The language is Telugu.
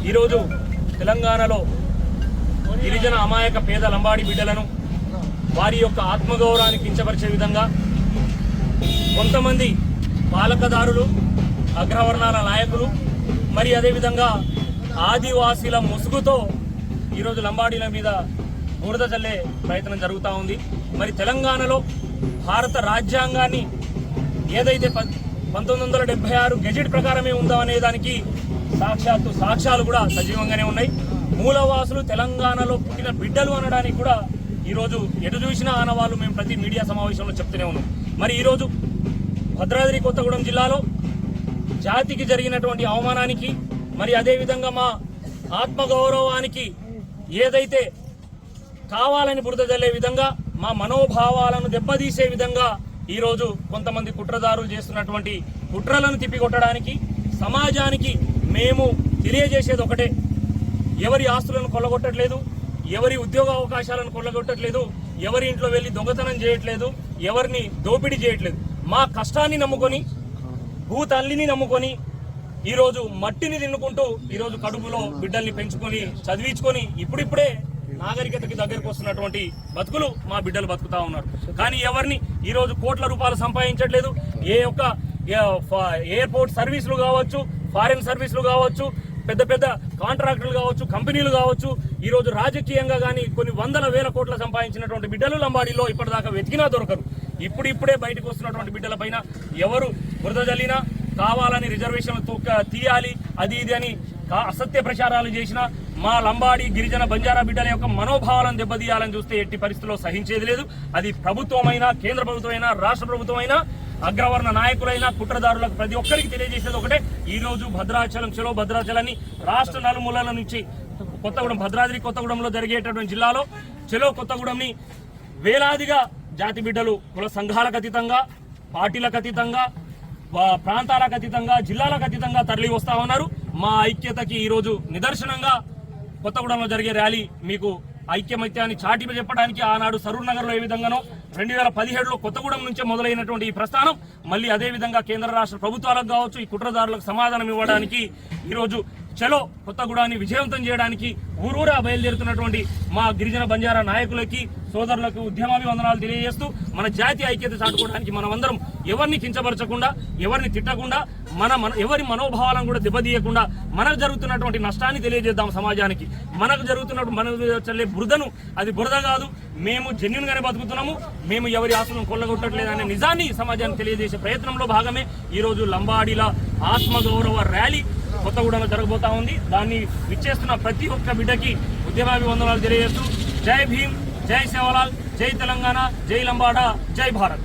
ఈరోజు తెలంగాణలో గిరిజన అమాయక పేద లంబాడి బిడ్డలను వారి యొక్క ఆత్మగౌరవాన్ని కించపరిచే విధంగా కొంతమంది పాలకదారులు, అగ్రవర్ణాల నాయకులు, మరి అదేవిధంగా ఆదివాసీల ముసుగుతో ఈరోజు లంబాడీల మీద బురద చల్లే ప్రయత్నం జరుగుతూ ఉంది. మరి తెలంగాణలో భారత రాజ్యాంగాన్ని ఏదైతే 1976 గెజెట్ ప్రకారమే ఉందా అనే దానికి సాక్ష్యాలు కూడా సజీవంగానే ఉన్నాయి. మూలవాసులు తెలంగాణలో పుట్టిన బిడ్డలు అనడానికి కూడా ఈరోజు ఎటు చూసినా ఆనవాళ్ళు మేము ప్రతి మీడియా సమావేశంలో చెప్తూనే ఉన్నాం. మరి ఈరోజు భద్రాద్రి కొత్తగూడెం జిల్లాలో జాతికి జరిగినటువంటి అవమానానికి, మరి అదేవిధంగా మా ఆత్మగౌరవానికి ఏదైతే కావాలని బురద జల్లే విధంగా, మా మనోభావాలను దెబ్బతీసే విధంగా ఈరోజు కొంతమంది కుట్రదారులు చేస్తున్నటువంటి కుట్రలను తిప్పికొట్టడానికి సమాజానికి మేము తెలియజేసేది ఒకటే: ఎవరి ఆస్తులను కొల్లగొట్టట్లేదు, ఎవరి ఉద్యోగ అవకాశాలను కొల్లగొట్టట్లేదు, ఎవరి ఇంట్లో వెళ్ళి దొంగతనం చేయట్లేదు, ఎవరిని దోపిడీ చేయట్లేదు. మా కష్టాన్ని నమ్ముకొని, భూతల్లిని నమ్ముకొని ఈరోజు మట్టిని తిన్నుకుంటూ ఈరోజు కడుపులో బిడ్డల్ని పెంచుకొని చదివించుకొని ఇప్పుడిప్పుడే నాగరికతకి దగ్గరకు వస్తున్నటువంటి బతుకులు మా బిడ్డలు బతుకుతా ఉన్నారు. కానీ ఎవరిని ఈరోజు కోట్ల రూపాయలు సంపాదించట్లేదు. ఏ ఒక్క ఎయిర్పోర్ట్ సర్వీసులు కావచ్చు, ఫారిన్ సర్వీసులు కావచ్చు, పెద్ద పెద్ద కాంట్రాక్టర్లు కావచ్చు, కంపెనీలు కావచ్చు, ఈరోజు రాజకీయంగా కానీ కొన్ని వందల వేల కోట్ల సంపాదించినటువంటి బిడ్డలు లంబాడీలో ఇప్పటిదాకా వెతికినా దొరకరు. ఇప్పుడిప్పుడే బయటకు వస్తున్నటువంటి బిడ్డల పైన ఎవరు బురద జల్లినా, కావాలని రిజర్వేషన్లు తీయాలి అది ఇది అని అసత్య ప్రచారాలు చేసినా, మా లంబాడి గిరిజన బంజారా బిడ్డల యొక్క మనోభావాలను దెబ్బతీయాలని చూస్తే ఎట్టి పరిస్థితుల్లో సహించేది లేదు. అది ప్రభుత్వమైనా, కేంద్ర ప్రభుత్వమైనా, రాష్ట్ర ప్రభుత్వమైనా, అగ్రవర్ణ నాయకులైనా, కుట్రదారులకు ప్రతి ఒక్కరికి తెలియజేసేది ఒకటే: ఈరోజు భద్రాచలం, చలో భద్రాచలాన్ని రాష్ట్ర నలుమూలల నుంచి కొత్తగూడెం, భద్రాద్రి కొత్తగూడెంలో జరిగేటటువంటి జిల్లాలో చలో కొత్తగూడెంని వేలాదిగా జాతి బిడ్డలు కుల సంఘాలకు అతీతంగా, పార్టీలకు అతీతంగా, ప్రాంతాలకు అతీతంగా, జిల్లాలకు అతీతంగా తరలి వస్తా ఉన్నారు. మా ఐక్యతకి ఈరోజు నిదర్శనంగా కొత్తగూడెంలో జరిగే ర్యాలీ మీకు ఐక్యమత్యాన్ని చాటి చెప్పడానికి ఆనాడు సరూర్ నగర్లో ఏ విధంగానో 2017లో కొత్తగూడెం నుంచే మొదలైనటువంటి ఈ ప్రస్థానం మళ్ళీ అదేవిధంగా కేంద్ర రాష్ట్ర ప్రభుత్వాలకు కావచ్చు, ఈ కుట్రదారులకు సమాధానం ఇవ్వడానికి ఈరోజు చలో కొత్తగూడాన్ని విజయవంతం చేయడానికి ఊరూరా బయలుదేరుతున్నటువంటి మా గిరిజన బంజారా నాయకులకి, సోదరులకు ఉద్యమాభివందనాలు తెలియజేస్తూ మన జాతి ఐక్యత చాటుకోవడానికి మనమందరం ఎవరిని కించపరచకుండా, ఎవరిని తిట్టకుండా, ఎవరి మనోభావాలను కూడా దెబ్బతీయకుండా మనకు జరుగుతున్నటువంటి నష్టాన్ని తెలియజేద్దాం సమాజానికి. మనకు జరుగుతున్నప్పుడు మనకు చల్లే బురదను, అది బురద కాదు, మేము జెన్యూన్ గానే బతుకుతున్నాము, మేము ఎవరి ఆస్తులను కొల్లగొట్టట్లేదనే నిజాన్ని సమాజానికి తెలియజేసే ప్రయత్నంలో భాగమే ఈరోజు లంబాడీల ఆత్మగౌరవ ర్యాలీ కొత్తగూడెంలో జరగబోతా ఉంది. దాన్ని విచ్చేస్తున్న ప్రతి ఒక్క బిడ్డకి ఉద్యమాభివందనాలు తెలియజేస్తూ జై భీమ్, జై సేవలాల్, జై తెలంగాణ, జై లంబాడా, జై భారత్.